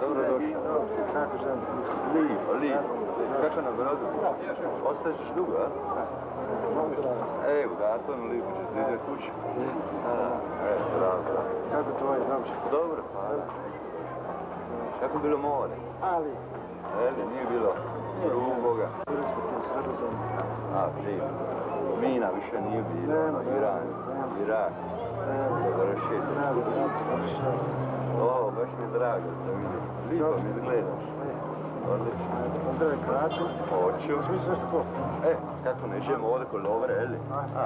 Dobro došao. Kako želim? Lijepo, lijepo. Kako na brodu? Ostaćeš dugo, a? U Datonu lijepo će se ide kući. Bravo. Kako tvoje, znači? Dobro, hvala. Kako je bilo more? Ali. Nije bilo ruboga. Bili smo tu Sredozemlju. Živo. Mina više nije bilo. Iran, Irak. Baš mi je drago da vidim. Lijepo mi gledaš. Odlično. Pozdrave Kraću. Hoću. Svi sve što ko? Kako nećemo ovdje ko lovre, eli?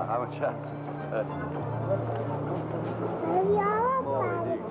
Hajmo čas. Moj dik.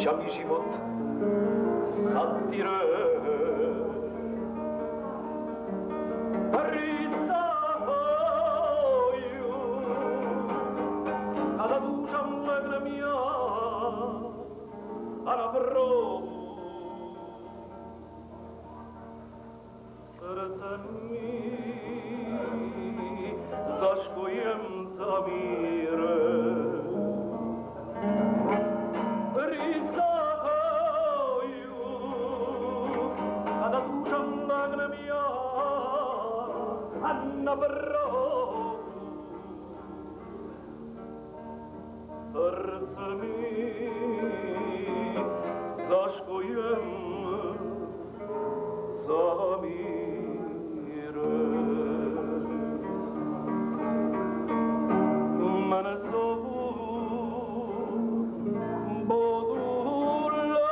vraća mi život, satire. Risaju, kada dušam legnem ja, a na brodu srce mi zaškojem zamire. Risaju, kada dušam legnem ja, a na brodu srce mi zaškojem zamire. Mene zovu Bodula,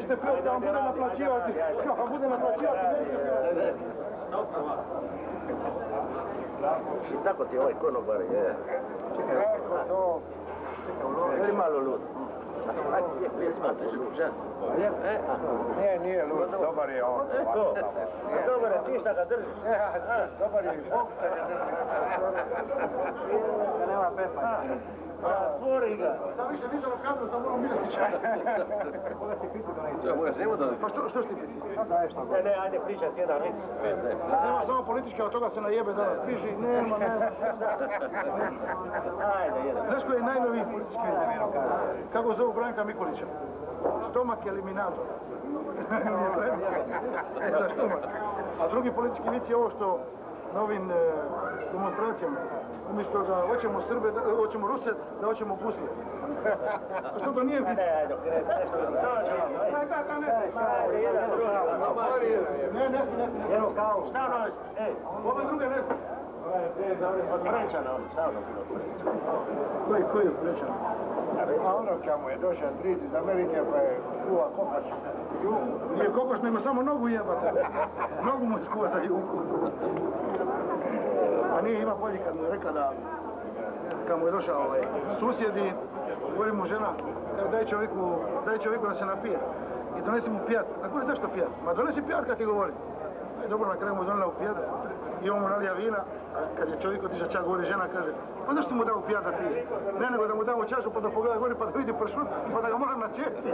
nećete pjeti da vam bude naplaćivati. Da vam bude naplaćivati, nećete pjeti. I tako ti ovaj konobar je. Kako to? Ili malo lud. Ajde, pjesma, ti si lučan. Nije lud, dobar je on. Dobar je, ti šta ga držiš? Dobar je i Bog se ga drži. Da nema pepa. Otvori ga. Da više nisam otkazao za Muro Miletića. To je moja srema da... Pa što ti piti? Ne, ajde pričati jedan vic. Nema samo političke, od toga se najebe danas. Piši, nema. Ajde, jedan. Znaš koji je najnoviji politički vic? Kako zovu Branka Mikulića? Stomak eliminator. Za stomak. A drugi politički vic je ovo što na ovim demonstracijama, umjesto da hoćemo Srbe, hoćemo Ruse, da hoćemo Busije. Što to nije vic? Ajde, nešto Ne. Evo kao, šta ono, Ove druge ne znam. od Prečana, šta ono bilo? Koji je Prečan? A ono kamo je došao stric iz Amerike pa je kuva kopač. Nije kokoš, nego samo nogu jebate. Nogu mu skuva za juku. A nije ima bolji kad mu je rekla da kad mu je došao susjedi, govori mu žena, daj čovjeku da se napije. I donesi mu pijat. A govori, zašto pijat? Ma donesi pijat kad ti govori. I dobro, na kraju mu donela u pijat. I on mu nalija vina, a kad je čovjek otišao čak, govori žena, kaže, pa zašto mu dao pijat da pije? Ne, nego da mu damo čašu pa da pogleda gori pa da vidi pršut, pa da ga moram načeti.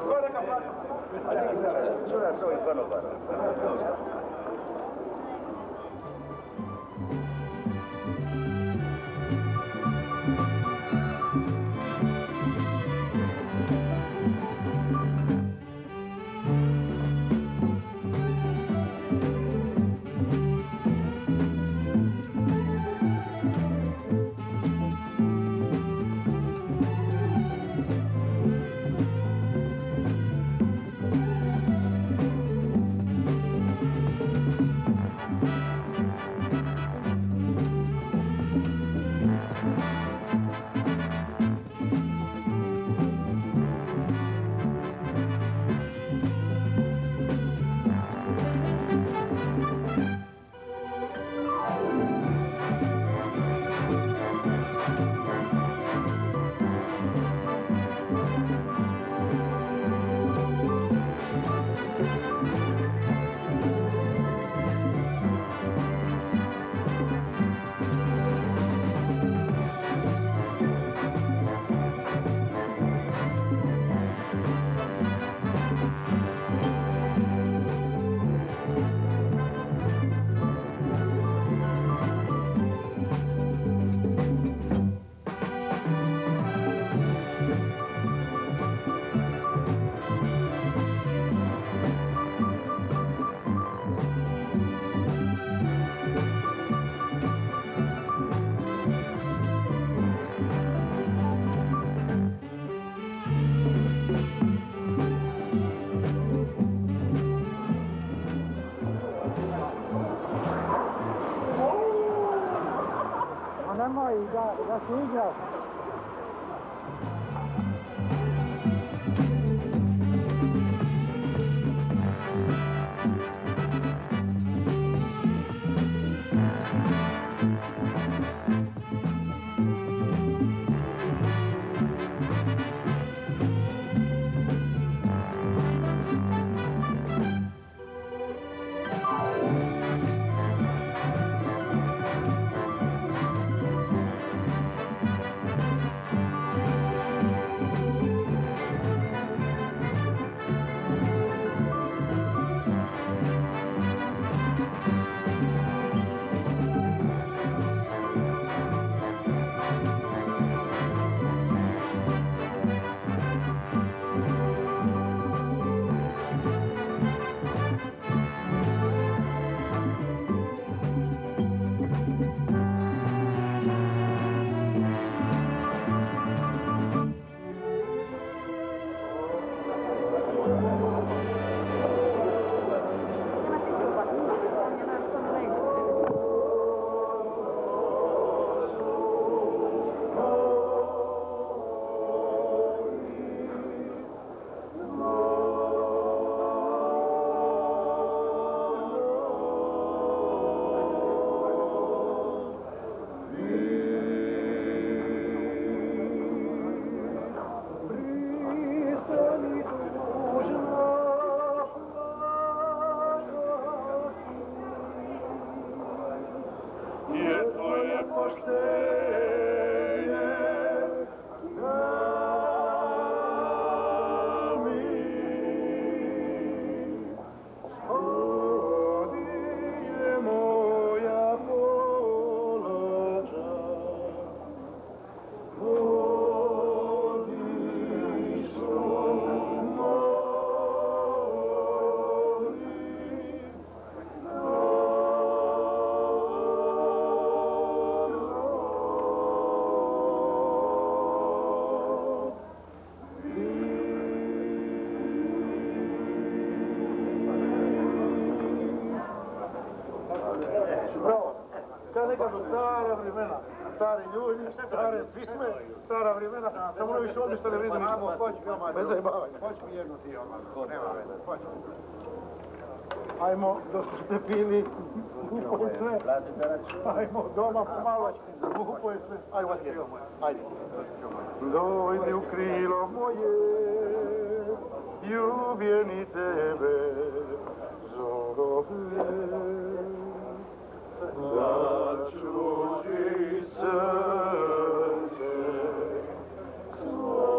Ko neka plati? Čuda s ovim konobarom. Nemoj da se igraš. Stara vremena, stari ljudi, stare pisme, stara vremena, samo novi ovdje što ne vredi ništa. Bez zajebavanja. Hoć mi jednu ti odmah, nema veze, hoć mi. Ajmo, dok ste pili, upoj sve. Ajmo, doma pomalo, upoj sve. Ajmo, ajde. Dojdi u krilo moje, ljubljeni tebe zove. Začuti srce svoje.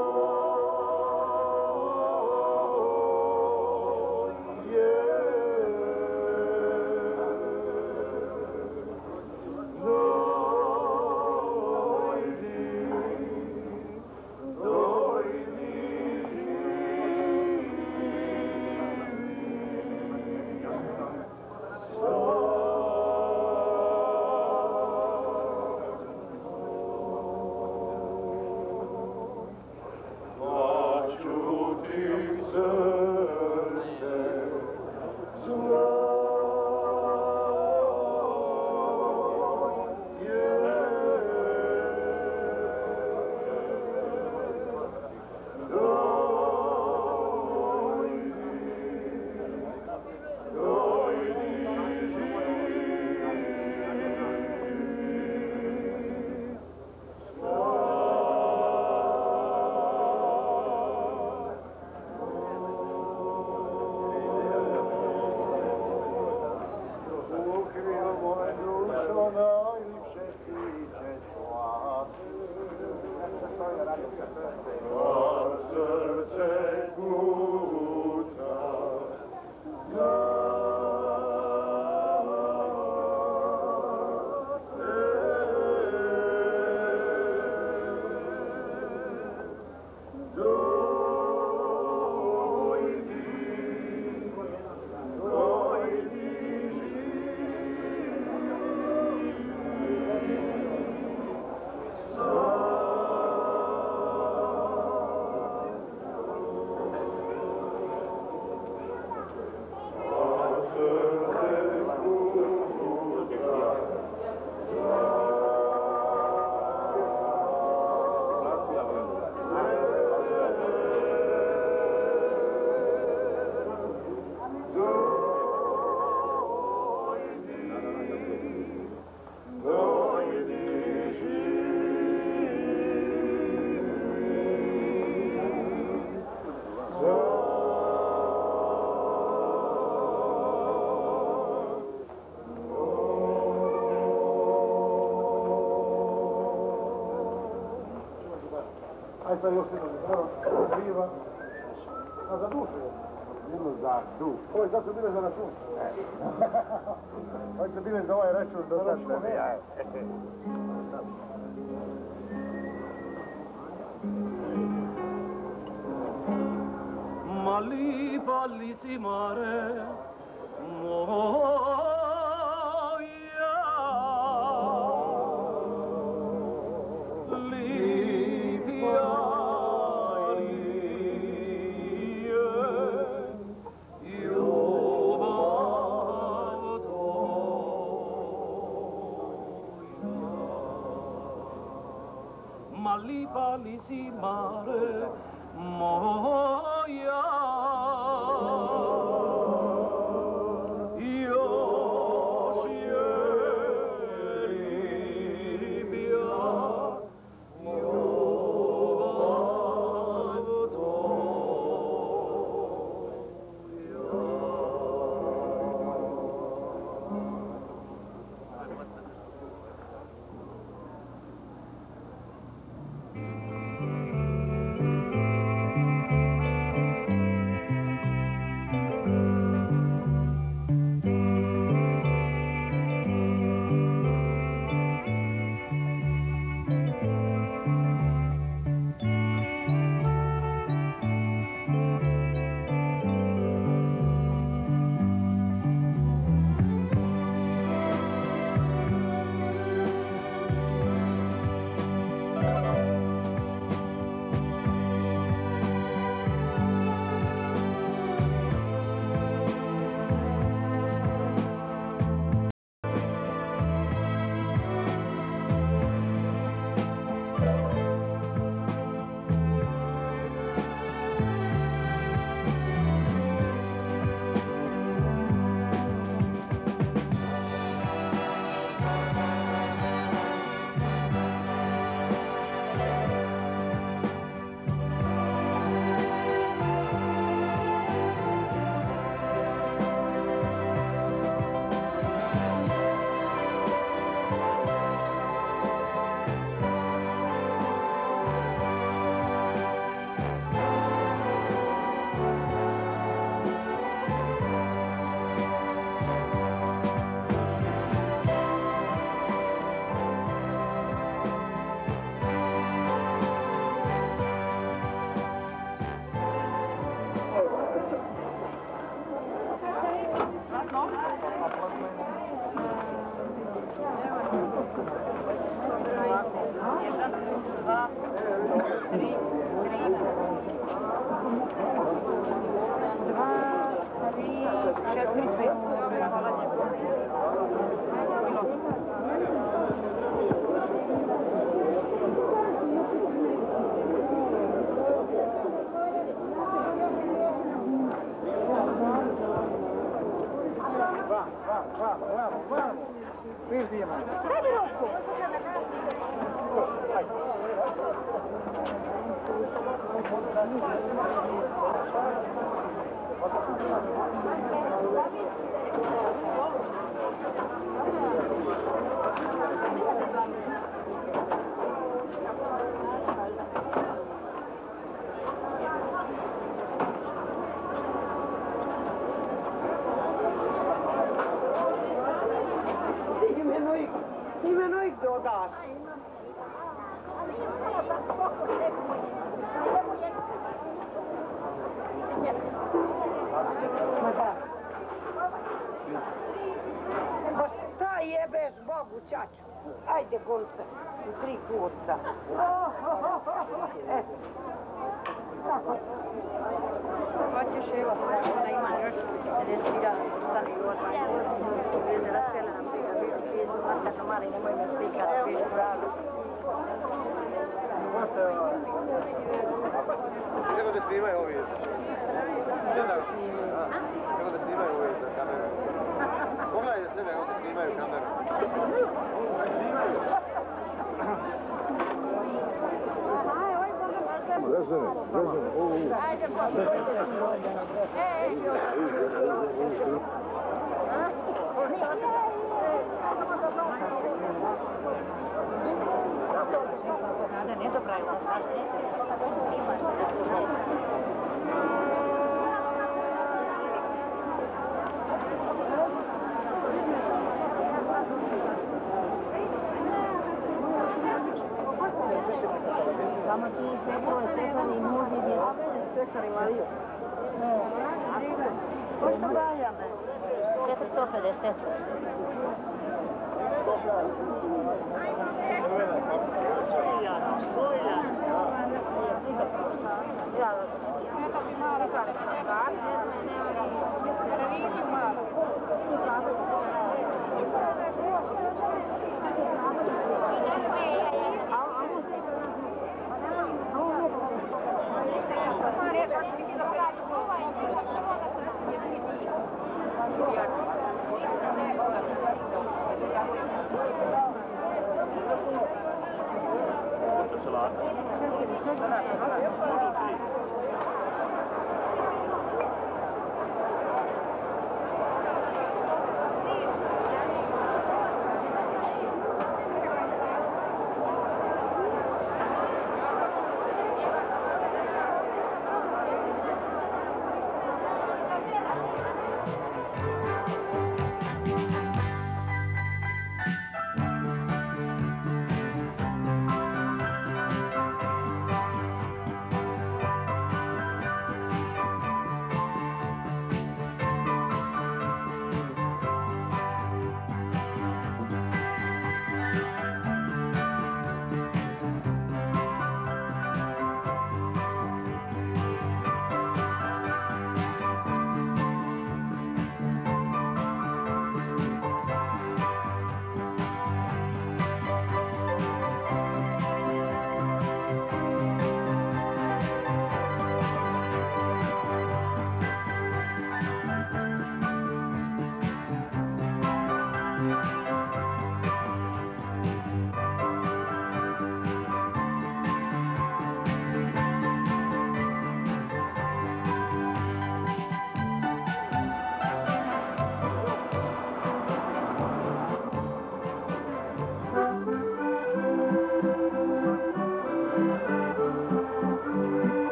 Aj sad još jedno biva. A za dušu je? Jedno za dušu. Ovo je sad su bile za račun. Ovo su bile za ovaj račun do sad ne ja. Mali bellissime mare moja još je ribja ljubav tvoja. pijemo. Daj mi ruku. Imenuj dodaš. Pa šta jebeš Bogu, čaču? Ajde, Gunce, u 3 kurca. Hoćeš, evo, ona ima još 50.000 starih odmah. Veze rasela nam prije, bilo pjesu, maskačno mali, nemoj me slikati, pišu pravi. Kako da snimaju ovi? Kako da snimaju ovi za kameru? Pogledaj sebe kako da snimaju kameru. Ajde, Nada, nije dobra je. Samo ti sekove, sekani, muži, sekari Mariju. Košto daja me? 450.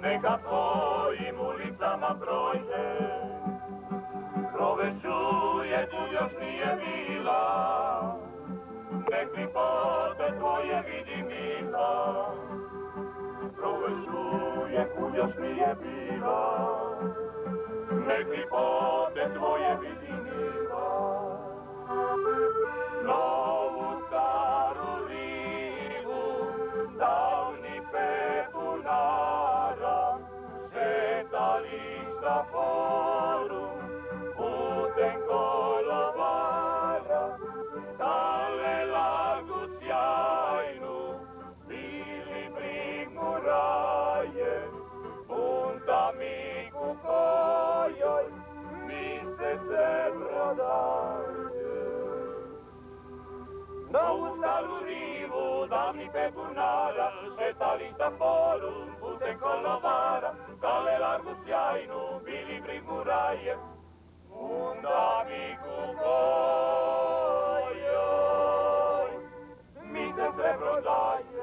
Neka tvojim ulicama prođe, provečuje tu još nije bila, nek lipote tvoje vidi mila. Provečuje kud još nije bila, nek lipote tvoje vidi mila. Novu staru rivu, davni pepunara, šetali sa forum, putem kolova. na ovu staru rivu davnih pepunara, šetali sa forum putem kolovara, Kalelargu sjajnu bili brigmuraje, unda mi kukojoj, mi se sve prodaje.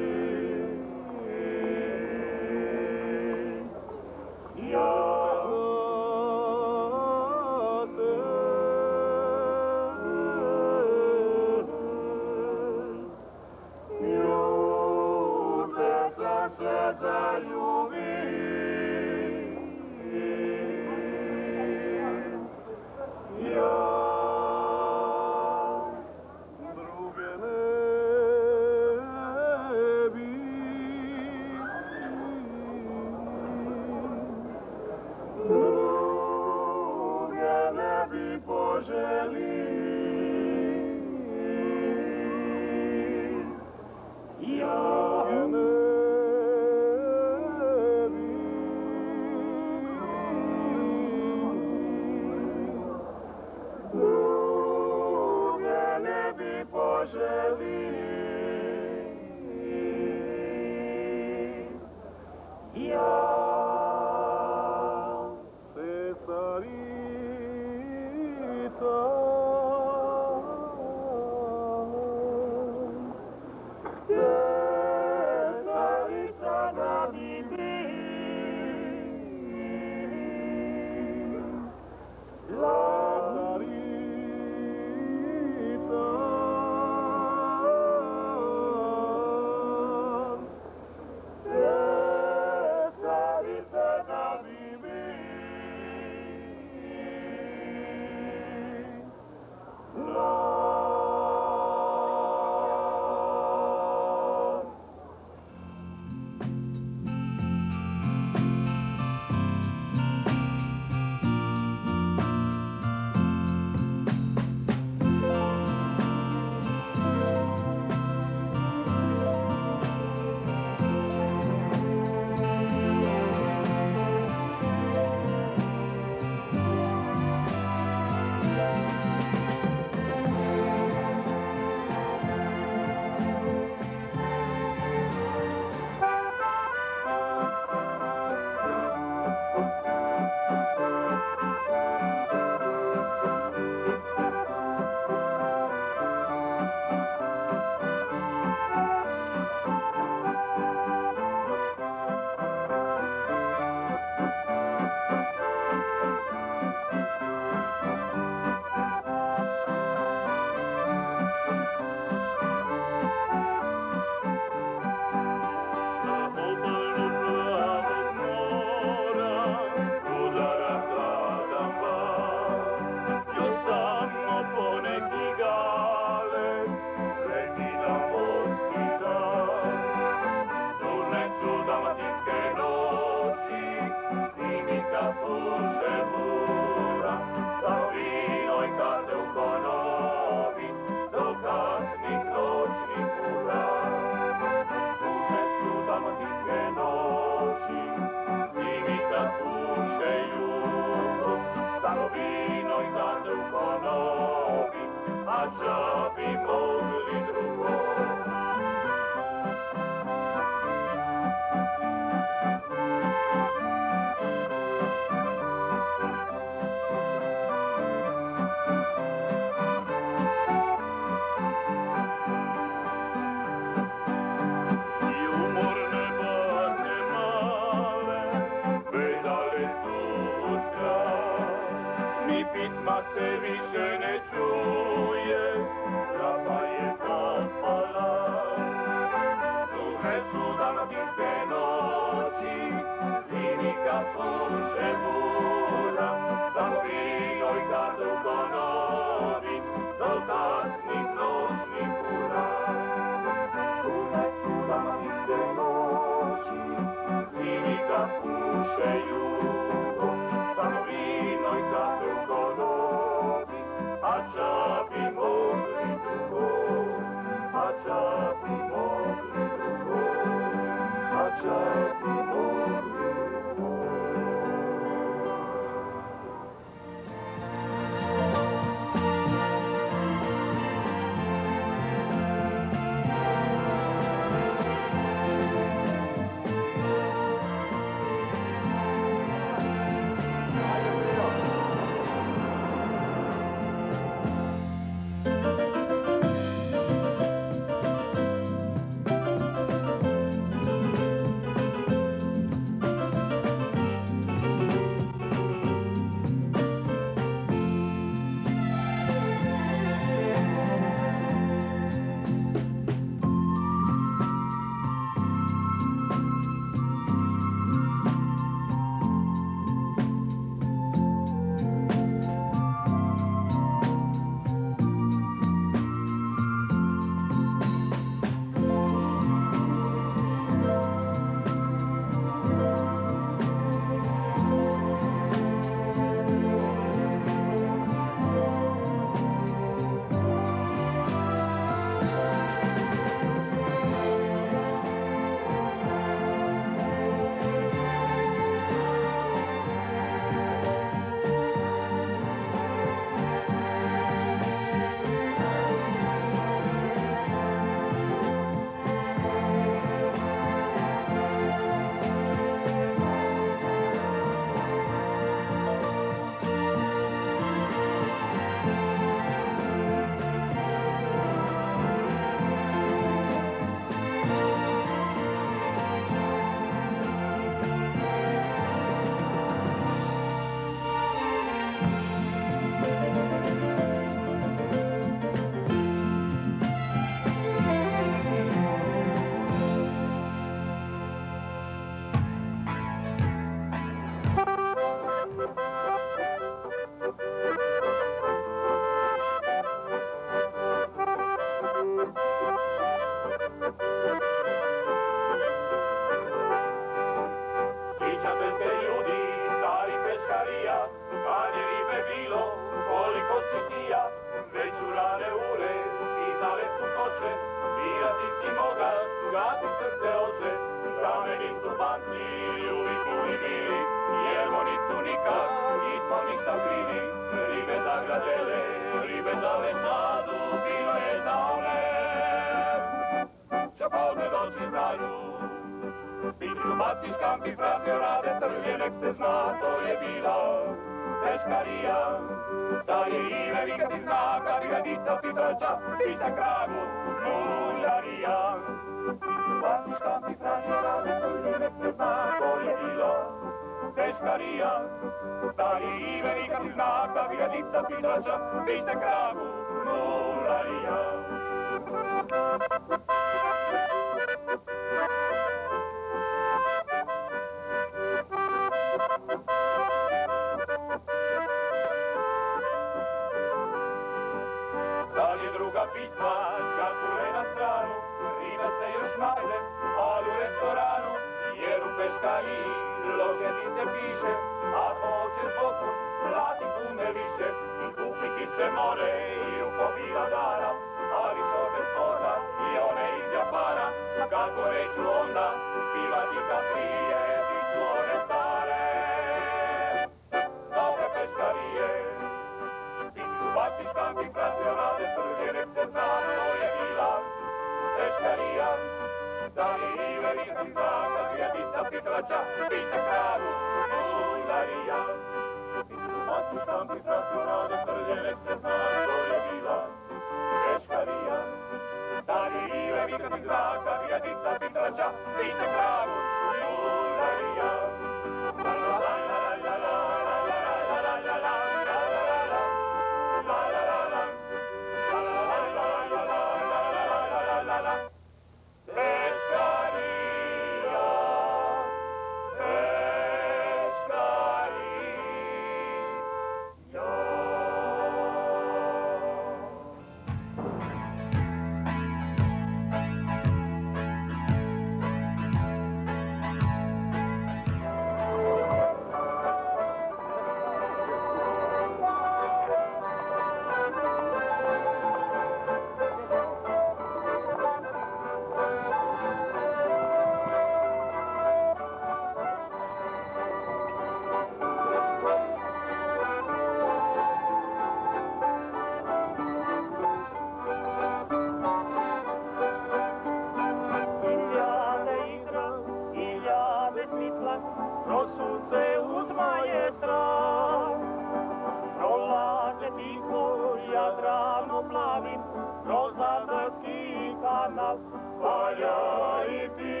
mora, a ja i ti.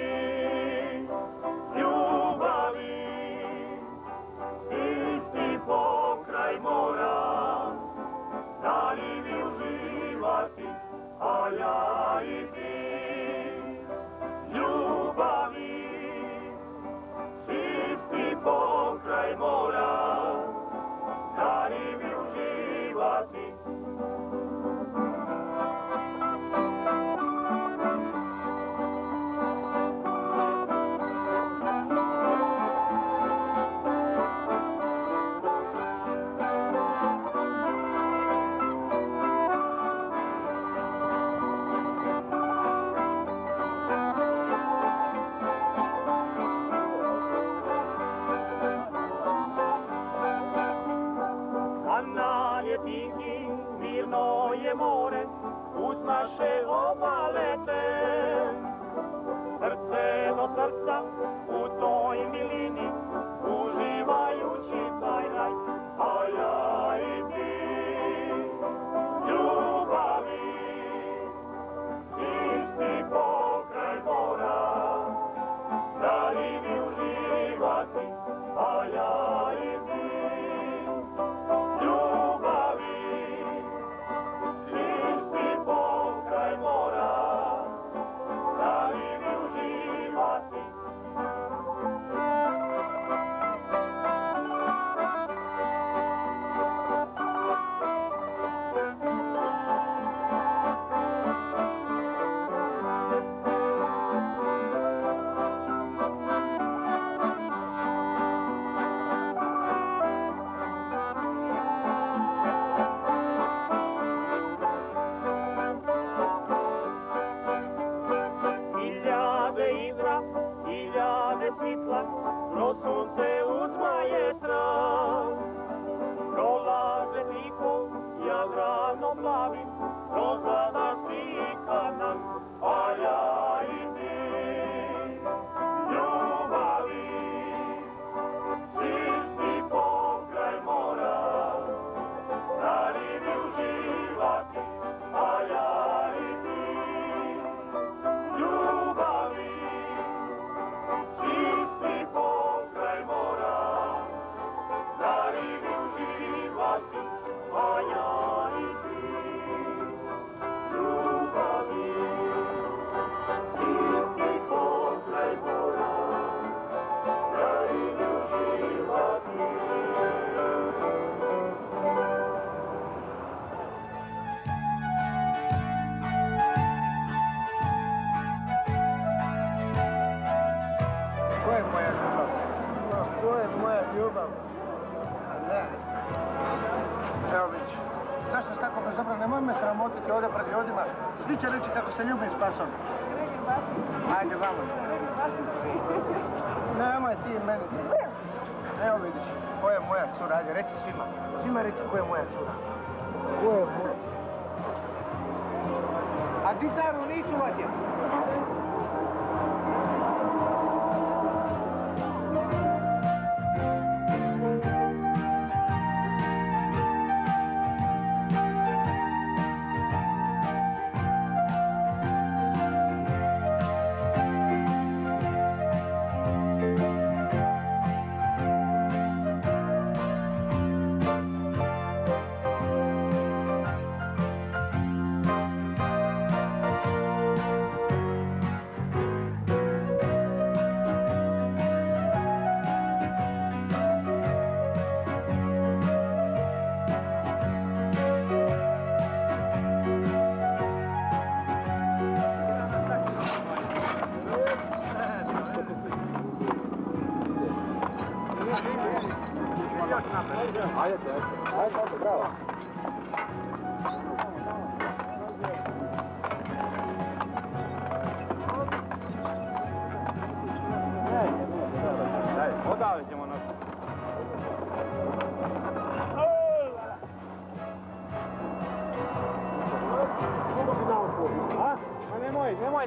Ljubavi, isti pokraj mora, zaljubi uživati, a ja i ti. Ljubavi, isti pokraj mora, zaljubi uživati. Mirno je more uz naše obalete, srce do srca u toj milini, uživajući taj raj, a ja i ti. Ljubavi, isti pokraj mora, zaljubi uživati, a ja i ti. Kroz sunce uzmaje tram, prolaze tiho, Jadranom plavim, rozgleda slika nam, a ja i ti. Ljubavi, isti pokraj mora, zaljubi uživati, a ja i ti. Ljubavi, isti pokraj mora, zaljubi uživati, a ja i ti. Ljubavi, isti pokraj mora, zaljubi uživati. To je moja ljubav. Ne. Evo vidiš, zašto si tako bezobran? Nemoj me sramotiti ovdje pred ljudima. Svi će reći kako se ljubim s pasom. Ajde, vamo. Nemoj ti meni. Evo vidiš, ko je moja cura. Ajde, reci svima. Svima reci ko je moja cura. Ko je moja? A di Saru nisu vađe? Ajde, bravo. Odavit ćemo nas.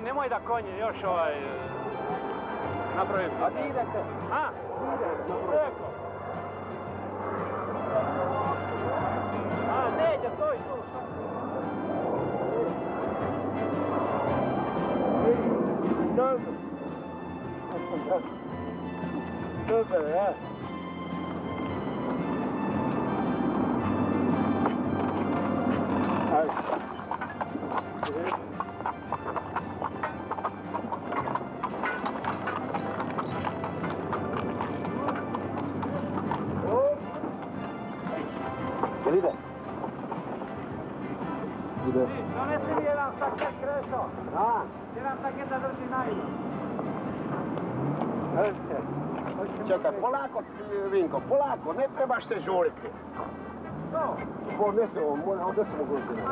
Nemoj da konje još napravim. A ti idete? A? Rekao. A, neđe, stoj tu. Super, ja. Jel ide? Ide. Donesi mi jedan paket Kreso. Da. Jedan paket da drži najbolj. Čekaj, polako, Vinko, polako, ne trebaš se žuriti. Odnesi ovo, odnesi mu gružinu.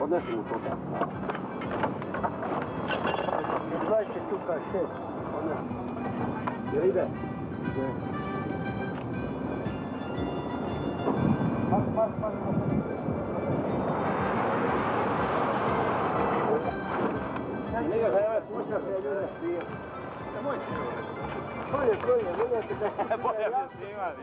Odnesi mu to tako. 20 štuka, 6. Odnesi. Jel ide? Pas. Nije ga jave, pušta se ljude svije. Nemoj se. Bolje, vidjeti da... Bolje se snimati.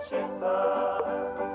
Čista